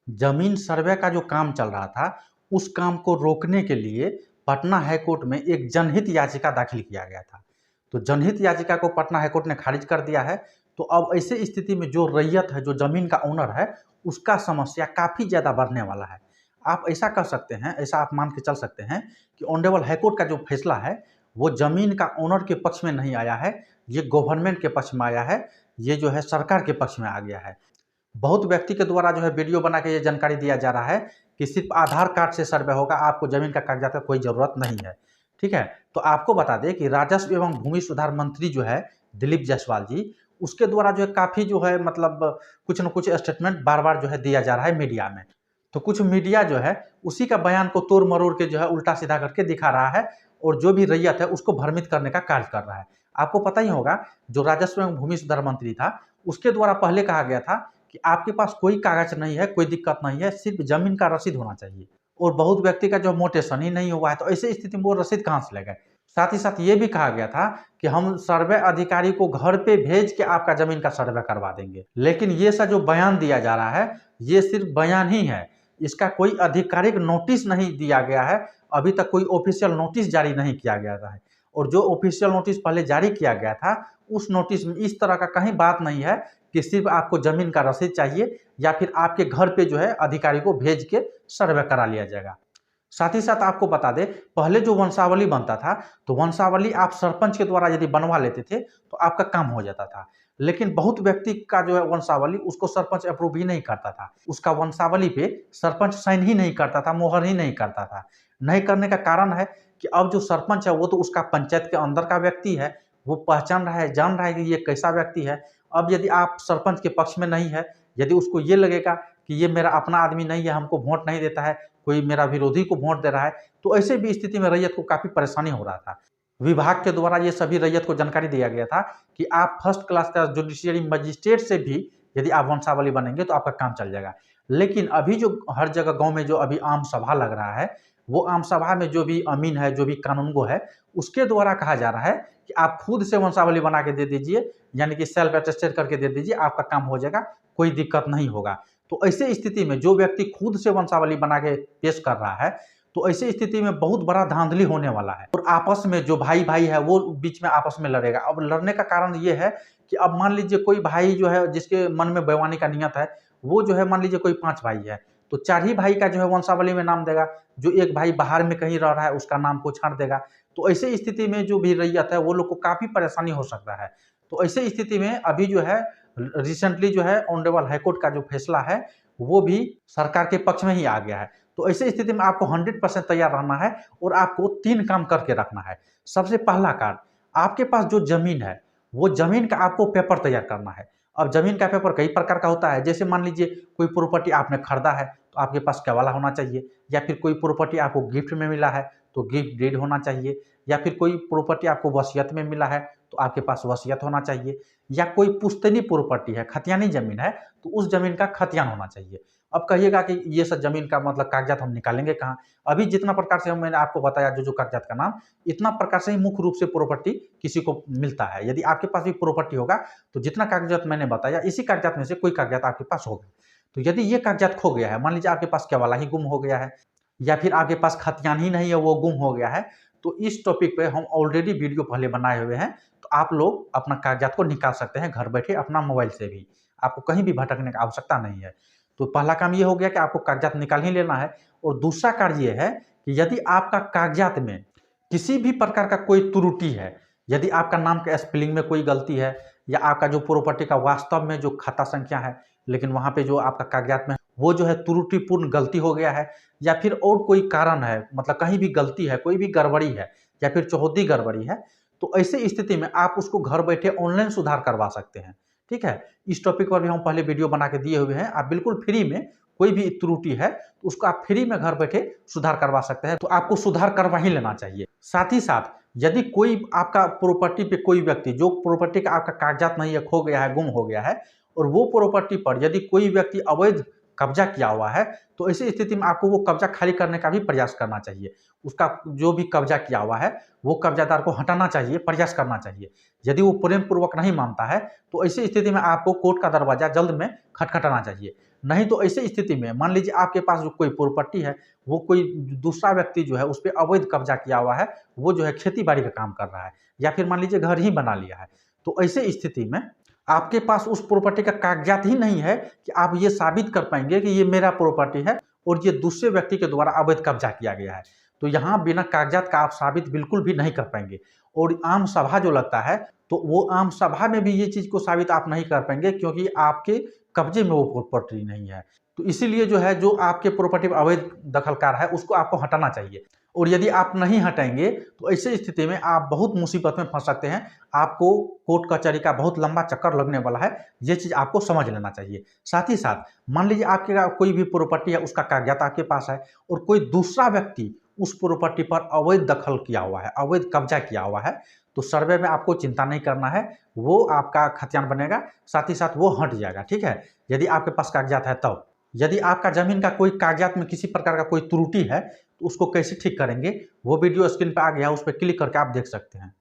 जमीन सर्वे का जो काम चल रहा था, उस काम को रोकने के लिए पटना हाईकोर्ट में एक जनहित याचिका दाखिल किया गया था। तो जनहित याचिका को पटना हाईकोर्ट ने खारिज कर दिया है। तो अब ऐसे स्थिति में जो रैयत है, जो जमीन का ओनर है, उसका समस्या काफ़ी ज़्यादा बढ़ने वाला है। आप ऐसा कर सकते हैं, ऐसा आप मान के चल सकते हैं कि ऑनरेबल हाईकोर्ट का जो फैसला है, वो जमीन का ओनर के पक्ष में नहीं आया है, ये गवर्नमेंट के पक्ष में आया है, ये जो है सरकार के पक्ष में आ गया है। बहुत व्यक्ति के द्वारा जो है वीडियो बना के ये जानकारी दिया जा रहा है कि सिर्फ आधार कार्ड से सर्वे होगा, आपको जमीन का कागजात का कोई ज़रूरत नहीं है। ठीक है? तो आपको बता दें कि राजस्व एवं भूमि सुधार मंत्री जो है दिलीप जायसवाल जी, उसके द्वारा जो है काफ़ी जो है मतलब कुछ न कुछ स्टेटमेंट बार-बार जो है दिया जा रहा है मीडिया में। तो कुछ मीडिया जो है उसी का बयान को तोड़-मरोड़ के जो है उल्टा-सीधा करके दिखा रहा है और जो भी रैयत है उसको भ्रमित करने का कार्य कर रहा है। आपको पता ही होगा, जो राजस्व एवं भूमि सुधार मंत्री था, उसके द्वारा पहले कहा गया था कि आपके पास कोई कागज नहीं है, कोई दिक्कत नहीं है, सिर्फ जमीन का रसीद होना चाहिए। और बहुत व्यक्ति का जो मोटेशन ही नहीं हुआ है, तो ऐसी स्थिति में वो रसीद कहाँ से लेंगे? साथ ही साथ ये भी कहा गया था कि हम सर्वे अधिकारी को घर पे भेज के आपका जमीन का सर्वे करवा देंगे। लेकिन ये सा जो बयान दिया जा रहा है, ये सिर्फ बयान ही है। इसका कोई आधिकारिक नोटिस नहीं दिया गया है। अभी तक कोई ऑफिशियल नोटिस जारी नहीं किया गया है। और जो ऑफिशियल नोटिस पहले जारी किया गया था, उस नोटिस में इस तरह का कहीं बात नहीं है कि सिर्फ आपको जमीन का रसीद चाहिए या फिर आपके घर पे जो है अधिकारी को भेज के सर्वे करा लिया जाएगा। साथ ही साथ आपको बता दें, पहले जो वंशावली बनता था, तो वंशावली आप सरपंच के द्वारा यदि बनवा लेते थे, तो आपका काम हो जाता था। लेकिन बहुत व्यक्ति का जो है वंशावली, उसको सरपंच अप्रूव ही नहीं करता था। उसका वंशावली पे सरपंच साइन ही नहीं करता था, मोहर ही नहीं करता था। नहीं करने का कारण है कि अब जो सरपंच है, वो तो उसका पंचायत के अंदर का व्यक्ति है, वो पहचान रहा है, जान रहा है कि ये कैसा व्यक्ति है। अब यदि आप सरपंच के पक्ष में नहीं है, यदि उसको ये लगेगा कि ये मेरा अपना आदमी नहीं है, हमको वोट नहीं देता है, कोई मेरा विरोधी को वोट दे रहा है, तो ऐसे भी स्थिति में रैयत को काफ़ी परेशानी हो रहा था। विभाग के द्वारा ये सभी रैयत को जानकारी दिया गया था कि आप फर्स्ट क्लास का जुडिशियरी मजिस्ट्रेट से भी यदि आप वंशावली बनेंगे तो आपका काम चल जाएगा। लेकिन अभी जो हर जगह गाँव में जो अभी आम सभा लग रहा है, वो आम सभा में जो भी अमीन है, जो भी कानूनगो है, उसके द्वारा कहा जा रहा है कि आप खुद से वंशावली बना के दे दीजिए, यानी कि सेल्फ अटेस्टेड करके दे दीजिए, आपका काम हो जाएगा, कोई दिक्कत नहीं होगा। तो ऐसे स्थिति में जो व्यक्ति खुद से वंशावली बना के पेश कर रहा है, तो ऐसी स्थिति में बहुत बड़ा धांधली होने वाला है और आपस में जो भाई-भाई है, वो बीच में आपस में लड़ेगा। अब लड़ने का कारण ये है कि अब मान लीजिए कोई भाई जो है, जिसके मन में बेईमानी का नियत है, वो जो है मान लीजिए कोई 5 भाई है, तो 4 ही भाई का जो है वंशावली में नाम देगा। जो एक भाई बाहर में कहीं रह रहा है, उसका नाम को छाँट देगा। तो ऐसे स्थिति में जो भी रैयत है, वो लोग को काफ़ी परेशानी हो सकता है। तो ऐसे स्थिति में अभी जो है रिसेंटली जो है ऑनरेबल हाईकोर्ट का जो फैसला है, वो भी सरकार के पक्ष में ही आ गया है। तो ऐसी स्थिति में आपको 100% तैयार रहना है और आपको 3 काम करके रखना है। सबसे पहला कार्य, आपके पास जो ज़मीन है, वो ज़मीन का आपको पेपर तैयार करना है। अब ज़मीन का पेपर कई प्रकार का होता है, जैसे मान लीजिए कोई प्रॉपर्टी आपने खरीदा है, तो आपके पास केवाला होना चाहिए, या फिर कोई प्रॉपर्टी आपको गिफ्ट में मिला है, तो गिफ्ट डीड होना चाहिए, या फिर कोई प्रॉपर्टी आपको वसीयत में मिला है, तो आपके पास वसीयत होना चाहिए, या कोई पुश्तैनी प्रॉपर्टी है, खतियानी ज़मीन है, तो उस ज़मीन का खतियान होना चाहिए। अब कहिएगा कि ये सब ज़मीन का मतलब कागज़ात हम निकालेंगे कहाँ? अभी जितना प्रकार से मैंने आपको बताया जो-जो कागज़ात का नाम, इतना प्रकार से ही मुख्य रूप से प्रॉपर्टी किसी को मिलता है। यदि आपके पास भी प्रॉपर्टी होगा, तो जितना कागज़ात मैंने बताया, इसी कागज़ात में से कोई कागज़ात आपके पास होगा। तो यदि ये कागज़ात खो गया है, मान लीजिए आपके पास केवाला ही गुम हो गया है, या फिर आपके पास खतियान ही नहीं है, वो गुम हो गया है, तो इस टॉपिक पे हम ऑलरेडी वीडियो पहले बनाए हुए हैं। तो आप लोग अपना कागज़ात को निकाल सकते हैं घर बैठे अपना मोबाइल से भी। आपको कहीं भी भटकने की आवश्यकता नहीं है। तो पहला काम ये हो गया कि आपको कागज़ात निकाल ही लेना है, और दूसरा कार्य ये है कि यदि आपका कागज़ात में किसी भी प्रकार का कोई त्रुटि है, यदि आपका नाम के स्पेलिंग में कोई गलती है, या आपका जो प्रॉपर्टी का वास्तव में जो खाता संख्या है, लेकिन वहाँ पे जो आपका कागज़ात में वो जो है त्रुटिपूर्ण गलती हो गया है, या फिर और कोई कारण है, मतलब कहीं भी गलती है, कोई भी गड़बड़ी है, या फिर चौहद्दी गड़बड़ी है, तो ऐसी स्थिति में आप उसको घर बैठे ऑनलाइन सुधार करवा सकते हैं। ठीक है? इस टॉपिक पर भी हम पहले वीडियो बना के दिए हुए हैं। आप बिल्कुल फ्री में, कोई भी त्रुटि है, तो उसको आप फ्री में घर बैठे सुधार करवा सकते हैं, तो आपको सुधार करवा ही लेना चाहिए। साथ ही साथ यदि कोई आपका प्रॉपर्टी पे कोई व्यक्ति, जो प्रॉपर्टी का आपका कागज़ात नहीं है, खो गया है, गुम हो गया है, और वो प्रॉपर्टी पर यदि कोई व्यक्ति अवैध कब्ज़ा किया हुआ है, तो ऐसी स्थिति में आपको वो कब्ज़ा खाली करने का भी प्रयास करना चाहिए। उसका जो भी कब्ज़ा किया हुआ है, वो कब्ज़ादार को हटाना चाहिए, प्रयास करना चाहिए। यदि वो प्रेम पूर्वक नहीं मानता है, तो ऐसी स्थिति में आपको कोर्ट का दरवाज़ा जल्द में खटखटाना चाहिए। नहीं तो ऐसे स्थिति में मान लीजिए आपके पास जो कोई प्रॉपर्टी है, वो कोई दूसरा व्यक्ति जो है उस पे अवैध कब्जा किया हुआ है, वो जो है खेती-बाड़ी का काम कर रहा है या फिर मान लीजिए घर ही बना लिया है। तो ऐसे स्थिति में आपके पास उस प्रॉपर्टी का कागज़ात ही नहीं है कि आप ये साबित कर पाएँगे कि ये मेरा प्रॉपर्टी है और ये दूसरे व्यक्ति के द्वारा अवैध कब्जा किया गया है। तो यहाँ बिना कागज़ात का आप साबित बिल्कुल भी नहीं कर पाएँगे और आम सभा जो लगता है, तो वो आम सभा में भी ये चीज़ को साबित आप नहीं कर पाएँगे क्योंकि आपके कब्जे में वो प्रॉपर्टी नहीं है। तो इसीलिए जो है, जो आपके प्रॉपर्टी में अवैध दखलकार है, उसको आपको हटाना चाहिए और यदि आप नहीं हटाएँगे, तो ऐसे स्थिति में आप बहुत मुसीबत में फँस सकते हैं। आपको कोर्ट कचहरी का बहुत लंबा चक्कर लगने वाला है, ये चीज़ आपको समझ लेना चाहिए। साथ ही साथ मान लीजिए आपके कोई भी प्रॉपर्टी है, उसका कागज़ात आपके पास है और कोई दूसरा व्यक्ति उस प्रॉपर्टी पर अवैध दखल किया हुआ है, अवैध कब्जा किया हुआ है, तो सर्वे में आपको चिंता नहीं करना है, वो आपका खतियान बनेगा, साथ ही साथ वो हट जाएगा, ठीक है? यदि आपके पास कागज़ात है तब। यदि आपका ज़मीन का कोई कागज़ात में किसी प्रकार का कोई त्रुटि है, तो उसको कैसे ठीक करेंगे, वो वीडियो स्क्रीन पे आ गया है, उस पे क्लिक करके आप देख सकते हैं।